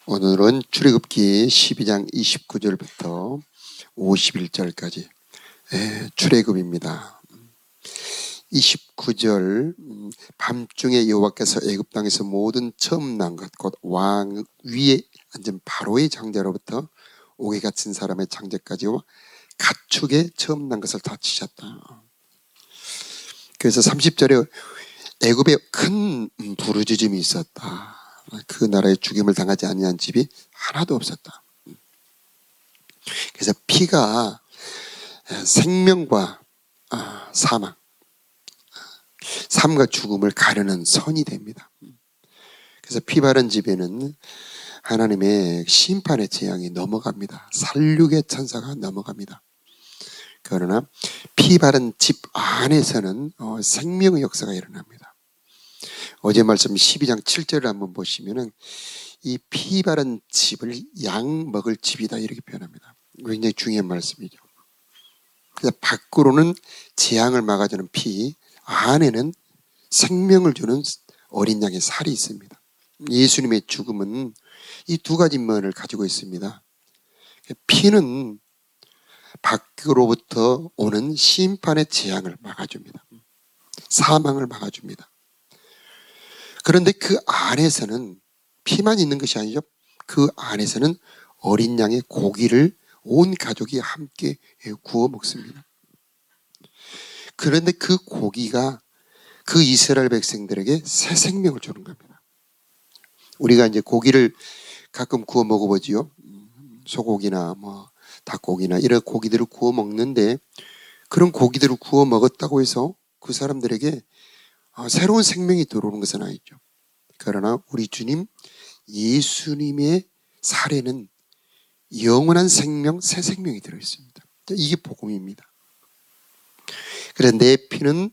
오늘은 출애굽기 12장 29절부터 51절까지 출애굽입니다. 29절 밤중에 여호와께서 애굽 땅에서 모든 처음 난 것 곧 왕 위에 앉은 바로의 장자로부터 옥에 갇힌 사람의 장자까지와 가축의 처음 난 것을 다 치셨다. 그래서 30절에 애굽에 큰 부르짖음이 있었다. 그 나라에 죽임을 당하지 아니한 집이 하나도 없었다. 그래서 피가 생명과 사망, 삶과 죽음을 가르는 선이 됩니다. 그래서 피 바른 집에는 하나님의 심판의 재앙이 넘어갑니다. 살육의 천사가 넘어갑니다. 그러나 피 바른 집 안에서는 생명의 역사가 일어납니다. 어제 말씀 12장 7절을 한번 보시면은 이 피 바른 집을 양 먹을 집이다 이렇게 표현합니다. 굉장히 중요한 말씀이죠. 그래서 밖으로는 재앙을 막아주는 피, 안에는 생명을 주는 어린 양의 살이 있습니다. 예수님의 죽음은 이 두 가지 면을 가지고 있습니다. 피는 밖으로부터 오는 심판의 재앙을 막아줍니다. 사망을 막아줍니다. 그런데 그 안에서는 피만 있는 것이 아니죠. 그 안에서는 어린 양의 고기를 온 가족이 함께 구워 먹습니다. 그런데 그 고기가 그 이스라엘 백성들에게 새 생명을 주는 겁니다. 우리가 이제 고기를 가끔 구워 먹어보지요. 소고기나 닭고기나 이런 고기들을 구워 먹는데 그런 고기들을 구워 먹었다고 해서 그 사람들에게 새로운 생명이 들어오는 것은 아니죠. 그러나 우리 주님 예수님의 살에는 영원한 생명, 새 생명이 들어있습니다. 이게 복음입니다. 그래서 내 피는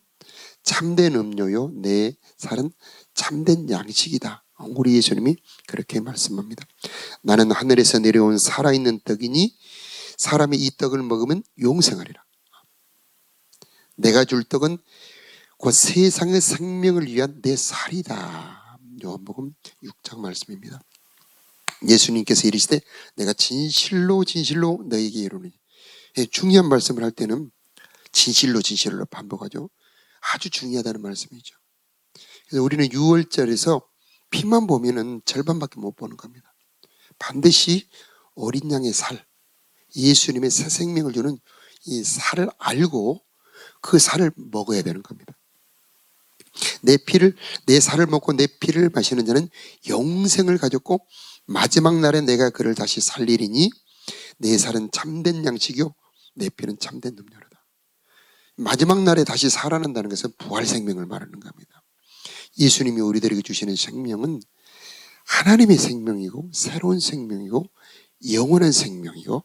참된 음료요, 내 살은 참된 양식이다. 우리 예수님이 그렇게 말씀합니다. 나는 하늘에서 내려온 살아있는 떡이니 사람이 이 떡을 먹으면 영생하리라. 내가 줄 떡은 곧 세상의 생명을 위한 내 살이다. 요한복음 6장 말씀입니다. 예수님께서 이르시되 내가 진실로 진실로 너에게 이르노니. 중요한 말씀을 할 때는 진실로 진실로 반복하죠. 아주 중요하다는 말씀이죠. 그래서 우리는 6월절에서 피만 보면은 절반밖에 못 보는 겁니다. 반드시 어린 양의 살, 예수님의 새 생명을 주는 이 살을 알고 그 살을 먹어야 되는 겁니다. 내 살을 먹고 내 피를 마시는 자는 영생을 가졌고 마지막 날에 내가 그를 다시 살리리니 내 살은 참된 양식이요 내 피는 참된 음료로다. 마지막 날에 다시 살아난다는 것은 부활 생명을 말하는 겁니다. 예수님이 우리들에게 주시는 생명은 하나님의 생명이고 새로운 생명이고 영원한 생명이고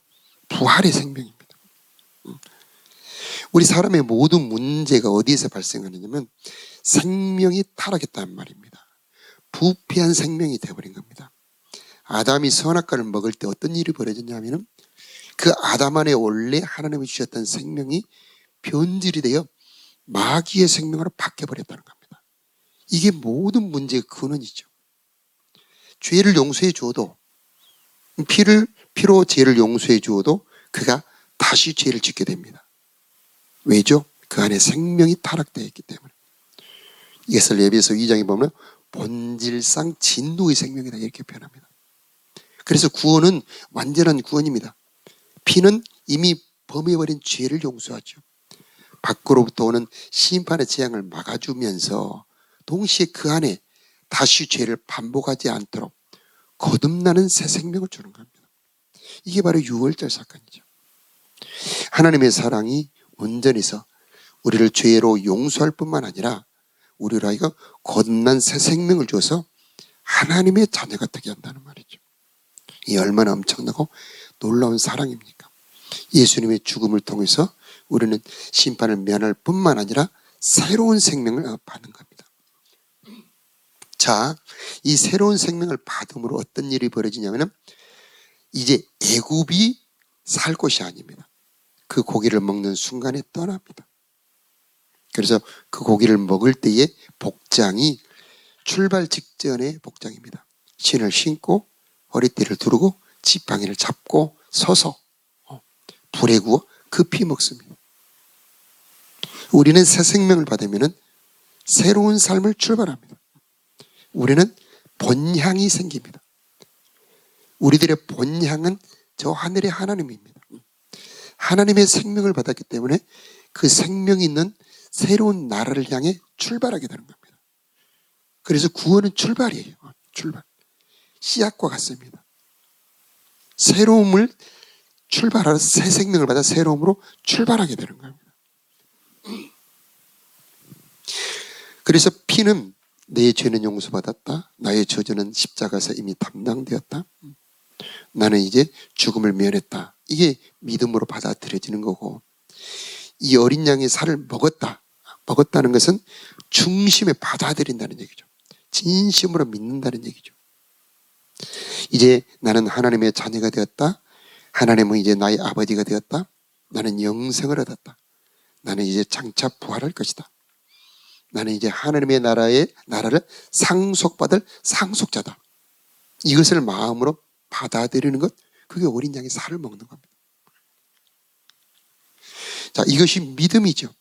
부활의 생명입니다. 우리 사람의 모든 문제가 어디에서 발생하느냐면 생명이 타락했다는 말입니다. 부패한 생명이 되어버린 겁니다. 아담이 선악과를 먹을 때 어떤 일이 벌어졌냐면 그 아담 안에 원래 하나님이 주셨던 생명이 변질이 되어 마귀의 생명으로 바뀌어버렸다는 겁니다. 이게 모든 문제의 근원이죠. 죄를 용서해 주어도 피로 죄를 용서해 주어도 그가 다시 죄를 짓게 됩니다. 왜죠? 그 안에 생명이 타락되어 있기 때문에. 이것을 예배서 2장에 보면 본질상 진노의 생명이다 이렇게 표현합니다. 그래서 구원은 완전한 구원입니다. 피는 이미 범해버린 죄를 용서하죠. 밖으로부터 오는 심판의 재앙을 막아주면서 동시에 그 안에 다시 죄를 반복하지 않도록 거듭나는 새 생명을 주는 겁니다. 이게 바로 6월절 사건이죠. 하나님의 사랑이 온전해서 우리를 죄로 용서할 뿐만 아니라 우리를 하여금 거듭난 새 생명을 줘서 하나님의 자녀가 되게 한다는 말이죠. 이 얼마나 엄청나고 놀라운 사랑입니까? 예수님의 죽음을 통해서 우리는 심판을 면할 뿐만 아니라 새로운 생명을 받는 겁니다. 자, 이 새로운 생명을 받음으로 어떤 일이 벌어지냐면 이제 애굽이 살 곳이 아닙니다. 그 고기를 먹는 순간에 떠납니다. 그래서 그 고기를 먹을 때의 복장이 출발 직전의 복장입니다. 신을 신고 허리띠를 두르고 지팡이를 잡고 서서 불에 구워 급히 먹습니다. 우리는 새 생명을 받으면 새로운 삶을 출발합니다. 우리는 본향이 생깁니다. 우리들의 본향은 저 하늘의 하나님입니다. 하나님의 생명을 받았기 때문에 그 생명이 있는 새로운 나라를 향해 출발하게 되는 겁니다. 그래서 구원은 출발이에요. 출발. 씨앗과 같습니다. 새로움을 출발하러 새 생명을 받아 새로움으로 출발하게 되는 겁니다. 그래서 피는 내 죄는 용서받았다. 나의 저주는 십자가에서 이미 담당되었다. 나는 이제 죽음을 면했다. 이게 믿음으로 받아들여지는 거고, 이 어린 양의 살을 먹었다는 것은 중심에 받아들인다는 얘기죠. 진심으로 믿는다는 얘기죠. 이제 나는 하나님의 자녀가 되었다. 하나님은 이제 나의 아버지가 되었다. 나는 영생을 얻었다. 나는 이제 장차 부활할 것이다. 나는 이제 하나님의 나라를 상속받을 상속자다. 이것을 마음으로 받아들이는 것, 그게 어린 양의 살을 먹는 겁니다. 자, 이것이 믿음이죠.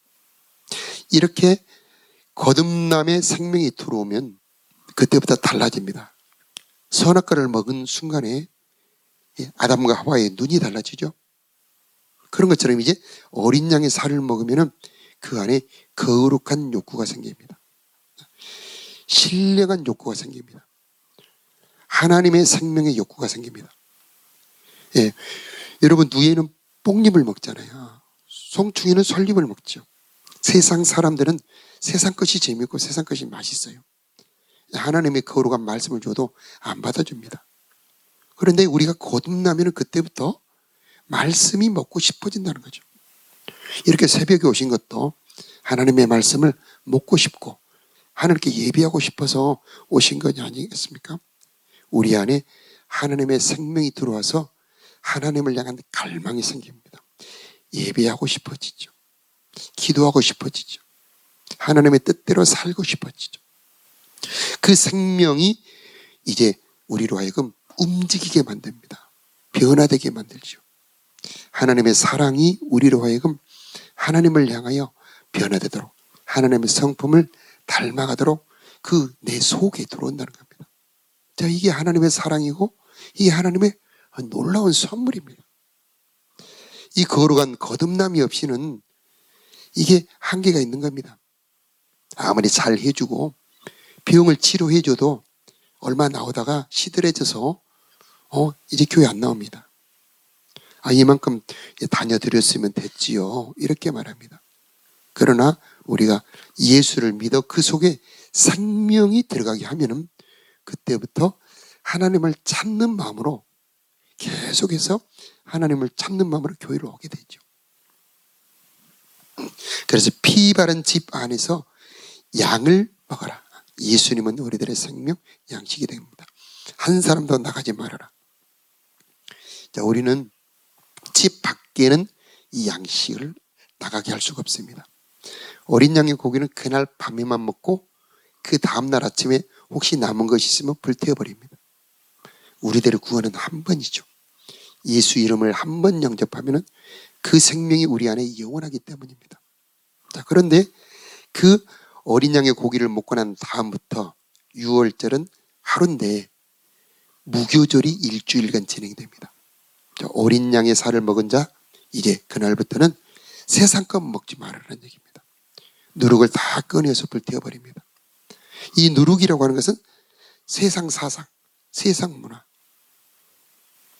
이렇게 거듭남의 생명이 들어오면 그때부터 달라집니다. 선악과를 먹은 순간에 아담과 하와의 눈이 달라지죠. 그런 것처럼 이제 어린 양의 살을 먹으면 그 안에 거룩한 욕구가 생깁니다. 신령한 욕구가 생깁니다. 하나님의 생명의 욕구가 생깁니다. 예, 여러분, 누에는 뽕잎을 먹잖아요. 송충이는 솔잎을 먹죠. 세상 사람들은 세상 것이 재밌고 세상 것이 맛있어요. 하나님의 거룩한 말씀을 줘도 안 받아줍니다. 그런데 우리가 거듭나면 그때부터 말씀이 먹고 싶어진다는 거죠. 이렇게 새벽에 오신 것도 하나님의 말씀을 먹고 싶고 하나님께 예배하고 싶어서 오신 것 아니겠습니까? 우리 안에 하나님의 생명이 들어와서 하나님을 향한 갈망이 생깁니다. 예배하고 싶어지죠. 기도하고 싶어지죠. 하나님의 뜻대로 살고 싶어지죠. 그 생명이 이제 우리로 하여금 움직이게 만듭니다. 변화되게 만들죠. 하나님의 사랑이 우리로 하여금 하나님을 향하여 변화되도록, 하나님의 성품을 닮아가도록 그 내 속에 들어온다는 겁니다. 자, 이게 하나님의 사랑이고 이게 하나님의 놀라운 선물입니다. 이 거룩한 거듭남이 없이는 이게 한계가 있는 겁니다. 아무리 잘 해주고 병을 치료해줘도 얼마 나오다가 시들해져서 이제 교회 안 나옵니다. 이만큼 다녀드렸으면 됐지요. 이렇게 말합니다. 그러나 우리가 예수를 믿어 그 속에 생명이 들어가게 하면은 그때부터 하나님을 찾는 마음으로 계속해서 하나님을 찾는 마음으로 교회를 오게 되죠. 그래서 피 바른 집 안에서 양을 먹어라. 예수님은 우리들의 생명 양식이 됩니다. 한 사람도 나가지 말아라. 자, 우리는 집 밖에는 이 양식을 나가게 할 수가 없습니다. 어린 양의 고기는 그날 밤에만 먹고 그 다음날 아침에 혹시 남은 것이 있으면 불태워버립니다. 우리들의 구원은 한 번이죠. 예수 이름을 한 번 영접하면 그 생명이 우리 안에 영원하기 때문입니다. 자, 그런데 그 어린 양의 고기를 먹고 난 다음부터 6월절은 하루인데 무교절이 일주일간 진행됩니다. 어린 양의 살을 먹은 자, 이제 그날부터는 세상 것 먹지 말라는 얘기입니다. 누룩을 다 꺼내서 불태워버립니다. 이 누룩이라고 하는 것은 세상 사상, 세상 문화,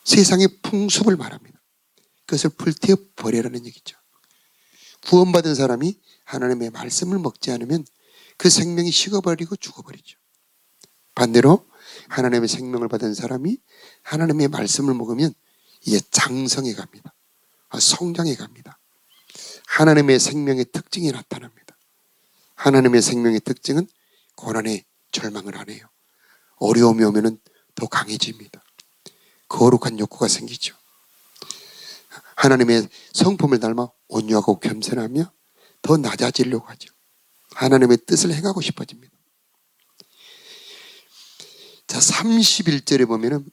세상의 풍습을 말합니다. 그것을 불태워버리라는 얘기죠. 구원받은 사람이 하나님의 말씀을 먹지 않으면 그 생명이 식어버리고 죽어버리죠. 반대로 하나님의 생명을 받은 사람이 하나님의 말씀을 먹으면 이제 장성해 갑니다. 성장해 갑니다. 하나님의 생명의 특징이 나타납니다. 하나님의 생명의 특징은 고난에 절망을 안 해요. 어려움이 오면 더 강해집니다. 거룩한 욕구가 생기죠. 하나님의 성품을 닮아 온유하고 겸손하며 더 낮아지려고 하죠. 하나님의 뜻을 행하고 싶어집니다. 자, 31절에 보면은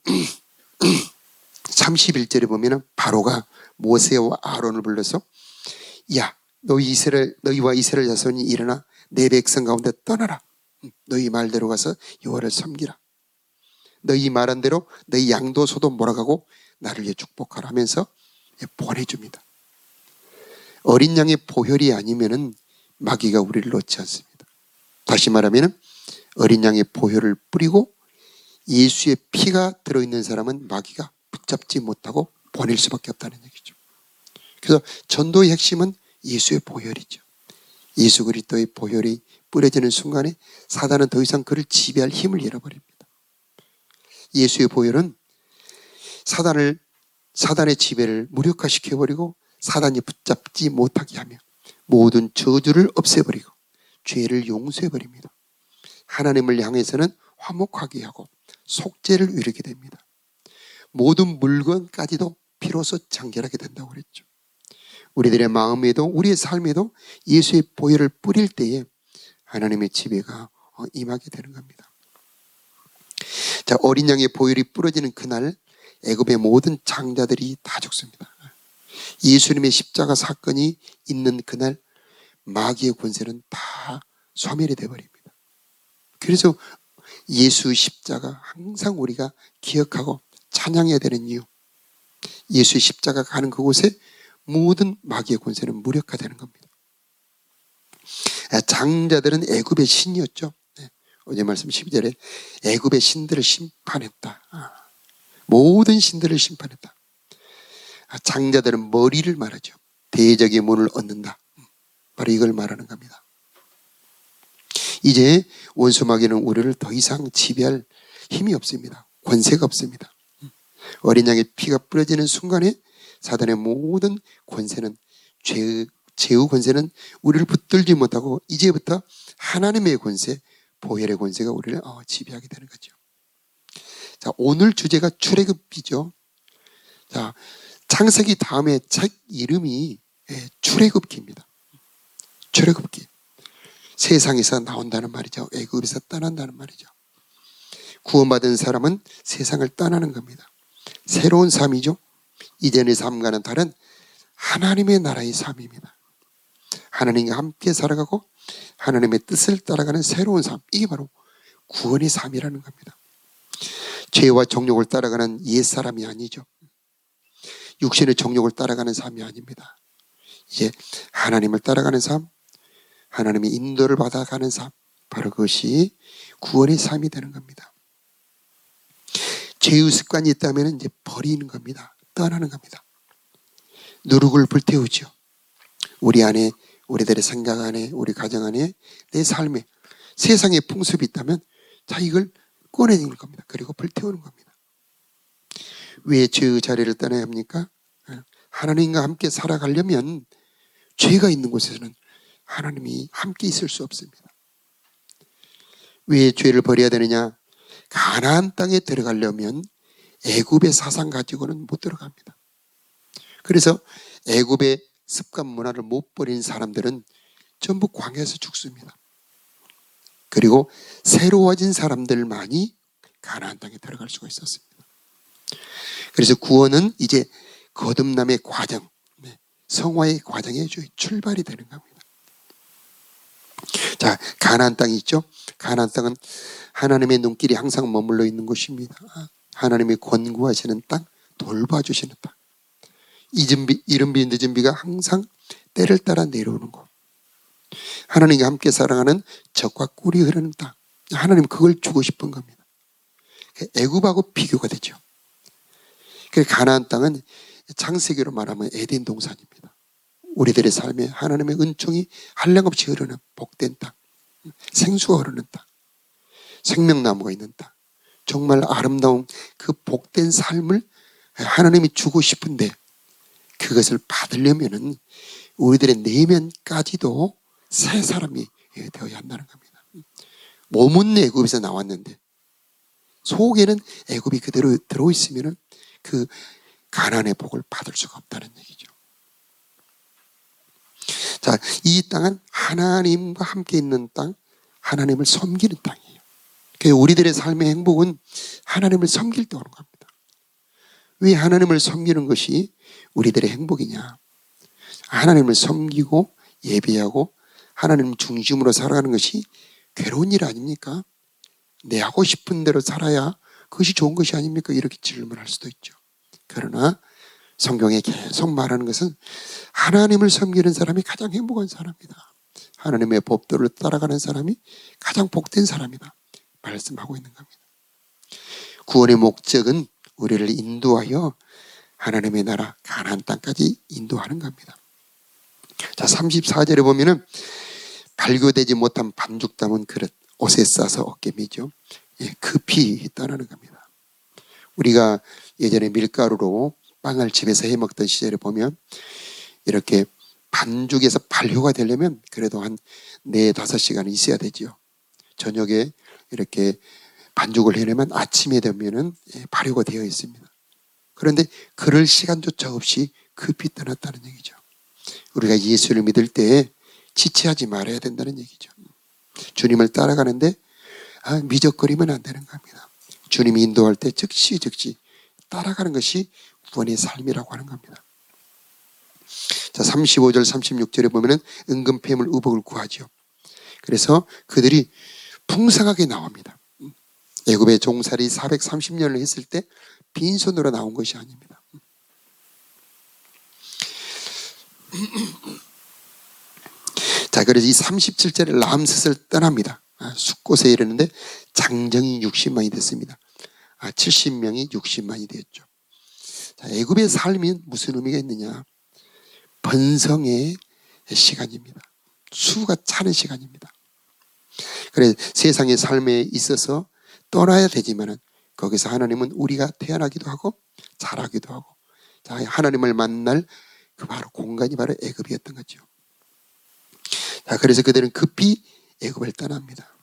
31절에 보면은 바로가 모세와 아론을 불러서 야, 너희와 이스라엘 자손이 일어나 내 백성 가운데 떠나라. 너희 말대로 가서 여호와를 섬기라. 너희 말한 대로 너희 양도 소도 몰아가고 나를 위해 축복하라 하면서 보내줍니다. 어린 양의 보혈이 아니면은 마귀가 우리를 놓지 않습니다. 다시 말하면 어린 양의 보혈을 뿌리고 예수의 피가 들어있는 사람은 마귀가 붙잡지 못하고 보낼 수밖에 없다는 얘기죠. 그래서 전도의 핵심은 예수의 보혈이죠. 예수 그리스도의 보혈이 뿌려지는 순간에 사단은 더 이상 그를 지배할 힘을 잃어버립니다. 예수의 보혈은 사단의 지배를 무력화시켜버리고 사단이 붙잡지 못하게 하며 모든 저주를 없애버리고 죄를 용서해버립니다. 하나님을 향해서는 화목하게 하고 속죄를 이루게 됩니다. 모든 물건까지도 비로소 장결하게 된다고 그랬죠. 우리들의 마음에도 우리의 삶에도 예수의 보혈을 뿌릴 때에 하나님의 지배가 임하게 되는 겁니다. 자, 어린 양의 보혈이 뿌려지는 그날 애굽의 모든 장자들이 다 죽습니다. 예수님의 십자가 사건이 있는 그날 마귀의 권세는 다 소멸이 되어버립니다. 그래서 예수 십자가 항상 우리가 기억하고 찬양해야 되는 이유, 예수 십자가 가는 그곳에 모든 마귀의 권세는 무력화되는 겁니다. 장자들은 애굽의 신이었죠. 어제 말씀 12절에 애굽의 신들을 심판했다. 모든 신들을 심판했다. 장자들은 머리를 말하죠. 대적의 문을 얻는다. 바로 이걸 말하는 겁니다. 이제 원수 마귀는 우리를 더 이상 지배할 힘이 없습니다. 권세가 없습니다. 어린 양의 피가 뿌려지는 순간에 사단의 모든 권세는 죄의 권세는 우리를 붙들지 못하고 이제부터 하나님의 권세, 보혈의 권세가 우리를 지배하게 되는 거죠. 자, 오늘 주제가 출애굽기죠. 자, 창세기 다음에 책 이름이 출애굽기입니다. 출애굽기. 세상에서 나온다는 말이죠. 애굽에서 떠난다는 말이죠. 구원받은 사람은 세상을 떠나는 겁니다. 새로운 삶이죠. 이전의 삶과는 다른 하나님의 나라의 삶입니다. 하나님과 함께 살아가고 하나님의 뜻을 따라가는 새로운 삶, 이게 바로 구원의 삶이라는 겁니다. 죄와 정욕을 따라가는 옛사람이 아니죠. 육신의 정욕을 따라가는 삶이 아닙니다. 이제 하나님을 따라가는 삶, 하나님의 인도를 받아가는 삶, 바로 그것이 구원의 삶이 되는 겁니다. 죄의 습관이 있다면 이제 버리는 겁니다. 떠나는 겁니다. 누룩을 불태우죠. 우리 안에, 우리들의 생각 안에, 우리 가정 안에, 내 삶에 세상의 풍습이 있다면 자, 이걸 꺼내는 겁니다. 그리고 불태우는 겁니다. 왜 죄의 자리를 떠나야 합니까? 하나님과 함께 살아가려면 죄가 있는 곳에서는 하나님이 함께 있을 수 없습니다. 왜 죄를 버려야 되느냐? 가나안 땅에 들어가려면 애굽의 사상 가지고는 못 들어갑니다. 그래서 애굽의 습관 문화를 못 버린 사람들은 전부 광야에서 죽습니다. 그리고 새로워진 사람들만이 가나안 땅에 들어갈 수가 있었습니다. 그래서 구원은 이제 거듭남의 과정, 성화의 과정에 출발이 되는 겁니다. 자, 가나안 땅이 있죠. 가나안 땅은 하나님의 눈길이 항상 머물러 있는 곳입니다. 하나님의 권고하시는 땅, 돌봐주시는 땅. 이른 비 늦은 비가 항상 때를 따라 내려오는 곳. 하나님과 함께 살아가는 적과 꿀이 흐르는 땅. 하나님 그걸 주고 싶은 겁니다. 애굽하고 비교가 되죠. 그 가나안 땅은 창세기로 말하면 에덴 동산입니다. 우리들의 삶에 하나님의 은총이 한량없이 흐르는 복된 땅, 생수가 흐르는 땅, 생명나무가 있는 땅, 정말 아름다운 그 복된 삶을 하나님이 주고 싶은데 그것을 받으려면은 우리들의 내면까지도 새 사람이 되어야 한다는 겁니다. 몸은 애굽에서 나왔는데 속에는 애굽이 그대로 들어있으면은 그 가나안의 복을 받을 수가 없다는 얘기죠. 자, 이 땅은 하나님과 함께 있는 땅, 하나님을 섬기는 땅이에요. 그래서 우리들의 삶의 행복은 하나님을 섬길 때 오는 겁니다. 왜 하나님을 섬기는 것이 우리들의 행복이냐? 하나님을 섬기고 예배하고 하나님 중심으로 살아가는 것이 괴로운 일 아닙니까? 내 하고 싶은 대로 살아야 그것이 좋은 것이 아닙니까? 이렇게 질문할 수도 있죠. 그러나 성경에 계속 말하는 것은 하나님을 섬기는 사람이 가장 행복한 사람이다. 하나님의 법도를 따라가는 사람이 가장 복된 사람이다. 말씀하고 있는 겁니다. 구원의 목적은 우리를 인도하여 하나님의 나라 가나안 땅까지 인도하는 겁니다. 자, 34절에 보면은 발교되지 못한 반죽 담은 그릇 옷에 싸서 어깨 매죠. 급히 떠나는 겁니다. 우리가 예전에 밀가루로 빵을 집에서 해 먹던 시절에 보면 이렇게 반죽에서 발효가 되려면 그래도 한 4-5시간은 있어야 되죠. 저녁에 이렇게 반죽을 해내면 아침에 되면은 발효가 되어 있습니다. 그런데 그럴 시간조차 없이 급히 떠났다는 얘기죠. 우리가 예수를 믿을 때 지체하지 말아야 된다는 얘기죠. 주님을 따라가는데 미적거리면 안 되는 겁니다. 주님이 인도할 때 즉시 따라가는 것이 구원의 삶이라고 하는 겁니다. 자, 35절 36절에 보면은 은금 폐물 의복을 구하죠. 그래서 그들이 풍성하게 나옵니다. 애굽의 종살이 430년을 했을 때 빈손으로 나온 것이 아닙니다. 자, 그래서 이 37절에 람셋을 떠납니다. 숫곳에 이르는데 장정이 60만이 됐습니다. 70명이 60만이 되었죠. 자, 애굽의 삶이 무슨 의미가 있느냐? 번성의 시간입니다. 수가 차는 시간입니다. 그래서 세상의 삶에 있어서 떠나야 되지만은 거기서 하나님은 우리가 태어나기도 하고 자라기도 하고, 자, 하나님을 만날 그 바로 공간이 바로 애굽이었던 거죠. 자, 그래서 그들은 급히 애굽을 떠납니다.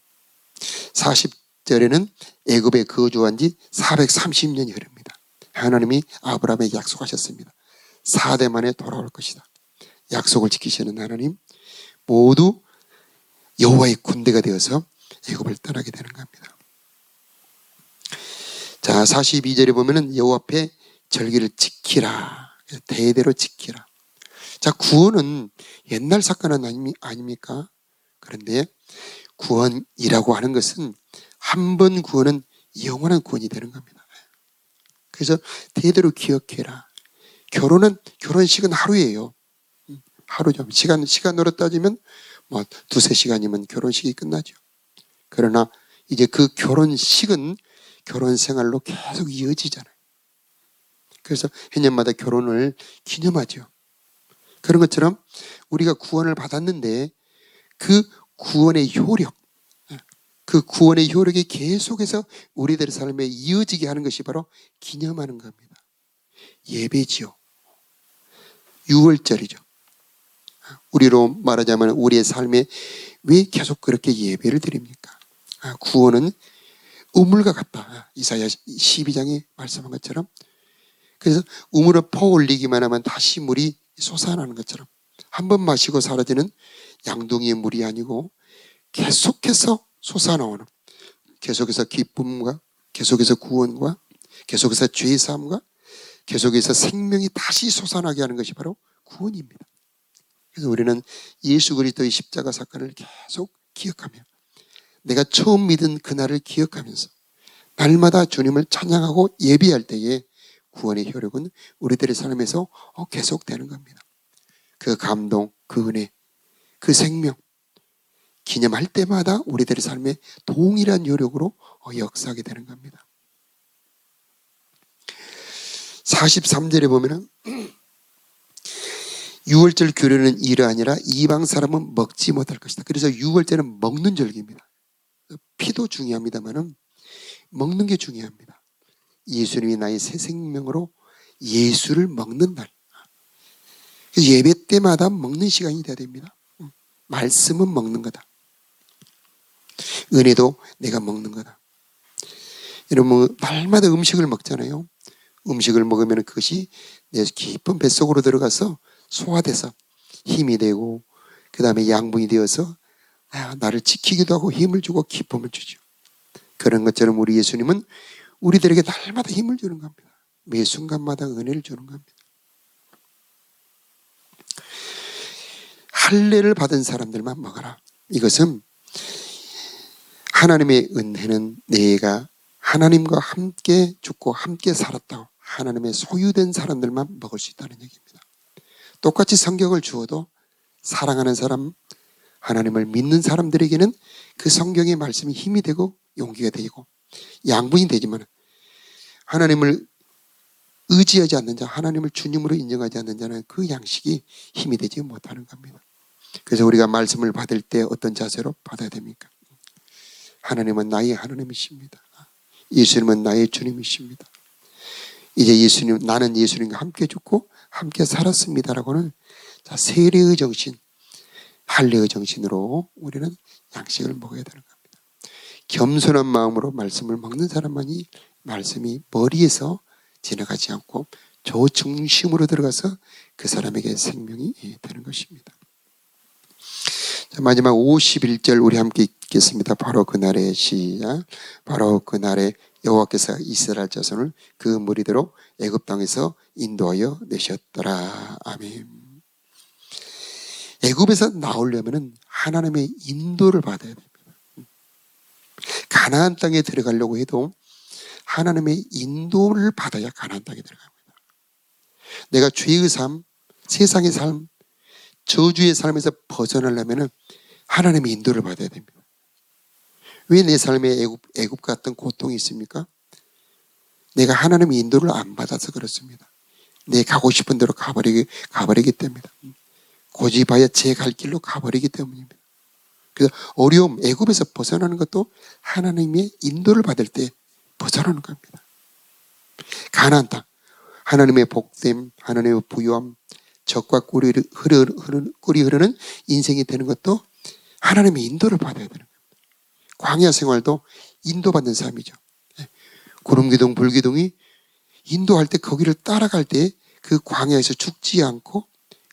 40절에는 애굽에 거주한 지 430년이 흐릅니다. 하나님이 아브라함에게 약속하셨습니다. 4대 만에 돌아올 것이다. 약속을 지키시는 하나님, 모두 여호와의 군대가 되어서 애굽을 떠나게 되는 겁니다. 자, 42절에 보면은 여호와 앞에 절기를 지키라. 대대로 지키라. 자, 구원은 옛날 사건은 아닙니까? 그런데 구원이라고 하는 것은 한 번 구원은 영원한 구원이 되는 겁니다. 그래서 대대로 기억해라. 결혼식은 하루예요. 하루죠. 시간으로 따지면 뭐 2-3시간이면 결혼식이 끝나죠. 그러나 이제 그 결혼식은 결혼 생활로 계속 이어지잖아요. 그래서 해년마다 결혼을 기념하죠. 그런 것처럼 우리가 구원을 받았는데 그 구원의 효력, 그 구원의 효력이 계속해서 우리들의 삶에 이어지게 하는 것이 바로 기념하는 겁니다. 예배지요. 유월절이죠. 우리로 말하자면 우리의 삶에 왜 계속 그렇게 예배를 드립니까? 구원은 우물과 같다. 이사야 12장에 말씀한 것처럼. 그래서 우물을 퍼올리기만 하면 다시 물이 솟아나는 것처럼 한 번 마시고 사라지는 양동이의 물이 아니고 계속해서 솟아나오는, 계속해서 기쁨과 계속해서 구원과 계속해서 죄사함과 계속해서 생명이 다시 솟아나게 하는 것이 바로 구원입니다. 그래서 우리는 예수 그리스도의 십자가 사건을 계속 기억하며 내가 처음 믿은 그날을 기억하면서 날마다 주님을 찬양하고 예배할 때에 구원의 효력은 우리들의 삶에서 계속되는 겁니다. 그 감동, 그 은혜, 그 생명 기념할 때마다 우리들의 삶에 동일한 효력으로 역사하게 되는 겁니다. 43절에 보면은 유월절 규례는 이러하니라 이방 사람은 먹지 못할 것이다. 그래서 유월절은 먹는 절기입니다. 피도 중요합니다만은 먹는 게 중요합니다. 예수님이 나의 새 생명으로 예수를 먹는 날. 예배 때마다 먹는 시간이 돼야 됩니다. 말씀은 먹는 거다. 은혜도 내가 먹는 거다. 여러분, 날마다 음식을 먹잖아요. 음식을 먹으면 그것이 내 깊은 뱃속으로 들어가서 소화돼서 힘이 되고 그 다음에 양분이 되어서 나를 지키기도 하고 힘을 주고 기쁨을 주죠. 그런 것처럼 우리 예수님은 우리들에게 날마다 힘을 주는 겁니다. 매 순간마다 은혜를 주는 겁니다. 할례를 받은 사람들만 먹어라. 이것은 하나님의 은혜는 내가 하나님과 함께 죽고 함께 살았다고 하나님의 소유된 사람들만 먹을 수 있다는 얘기입니다. 똑같이 성경을 주어도 사랑하는 사람, 하나님을 믿는 사람들에게는 그 성경의 말씀이 힘이 되고 용기가 되고 양분이 되지만 하나님을 의지하지 않는 자, 하나님을 주님으로 인정하지 않는 자는 그 양식이 힘이 되지 못하는 겁니다. 그래서 우리가 말씀을 받을 때 어떤 자세로 받아야 됩니까? 하나님은 나의 하나님이십니다. 예수님은 나의 주님이십니다. 이제 나는 예수님과 함께 죽고 함께 살았습니다라고는 세례의 정신, 할례의 정신으로 우리는 양식을 먹어야 되는 겁니다. 겸손한 마음으로 말씀을 먹는 사람만이 말씀이 머리에서 지나가지 않고 저 중심으로 들어가서 그 사람에게 생명이 되는 것입니다. 자, 마지막 51절 우리 함께 읽겠습니다. 바로 그날의 시작. 바로 그날에 여호와께서 이스라엘 자손을 그 무리대로 애굽 땅에서 인도하여 내셨더라. 아멘. 애굽에서 나오려면 하나님의 인도를 받아야 됩니다. 가나안 땅에 들어가려고 해도 하나님의 인도를 받아야 가나안 땅에 들어갑니다. 내가 죄의 삶, 세상의 삶, 저주의 삶에서 벗어나려면 하나님의 인도를 받아야 됩니다. 왜 내 삶에 애굽 같은 고통이 있습니까? 내가 하나님의 인도를 안 받아서 그렇습니다. 내 가고 싶은 대로 가버리기 때문이다. 고집하여 제 갈 길로 가버리기 때문입니다. 그래서 어려움, 애굽에서 벗어나는 것도 하나님의 인도를 받을 때 벗어나는 겁니다. 가나안 땅, 하나님의 복됨, 하나님의 부유함, 적과 꿀이 흐르는 인생이 되는 것도 하나님의 인도를 받아야 되는 겁니다. 광야 생활도 인도받는 삶이죠. 구름기둥, 불기둥이 인도할 때 거기를 따라갈 때 그 광야에서 죽지 않고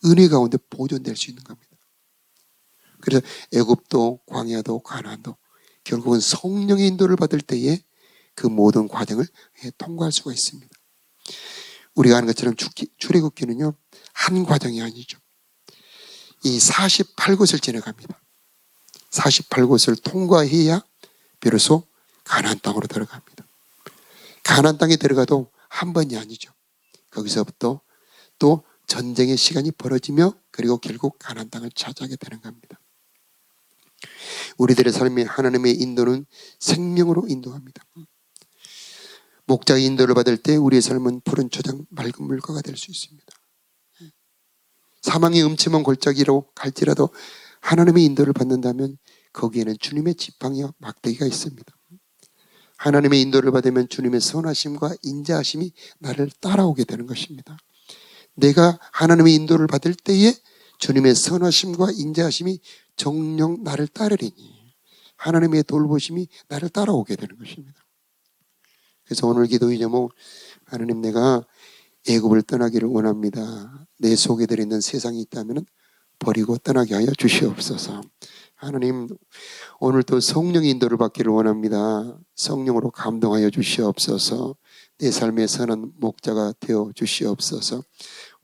은혜 가운데 보존될 수 있는 겁니다. 그래서 애굽도 광야도 가나안도 결국은 성령의 인도를 받을 때에 그 모든 과정을 통과할 수가 있습니다. 우리가 아는 것처럼 출애굽기는요 한 과정이 아니죠. 이 48곳을 지나갑니다. 48곳을 통과해야 비로소 가나안 땅으로 들어갑니다. 가나안 땅에 들어가도 한 번이 아니죠. 거기서부터 또 전쟁의 시간이 벌어지며 그리고 결국 가나안 땅을 차지하게 되는 겁니다. 우리들의 삶에 하나님의 인도는 생명으로 인도합니다. 목자의 인도를 받을 때 우리의 삶은 푸른 초장 맑은 물가가 될 수 있습니다. 사망의 음침한 골짜기로 갈지라도 하나님의 인도를 받는다면 거기에는 주님의 지팡이와 막대기가 있습니다. 하나님의 인도를 받으면 주님의 선하심과 인자하심이 나를 따라오게 되는 것입니다. 내가 하나님의 인도를 받을 때에 주님의 선하심과 인자하심이 정녕 나를 따르리니 하나님의 돌보심이 나를 따라오게 되는 것입니다. 그래서 오늘 기도의 제목, 하나님 내가 애굽을 떠나기를 원합니다. 내 속에 들어있는 세상이 있다면 버리고 떠나게 하여 주시옵소서. 하나님 오늘도 성령의 인도를 받기를 원합니다. 성령으로 감동하여 주시옵소서. 내 삶의 선한 목자가 되어 주시옵소서.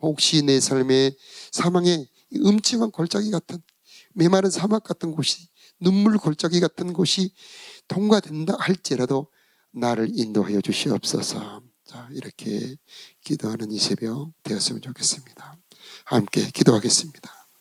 혹시 내 삶의 사망의 음침한 골짜기 같은 메마른 사막 같은 곳이 눈물 골짜기 같은 곳이 통과된다 할지라도 나를 인도하여 주시옵소서. 자, 이렇게 기도하는 이 새벽 되었으면 좋겠습니다. 함께 기도하겠습니다.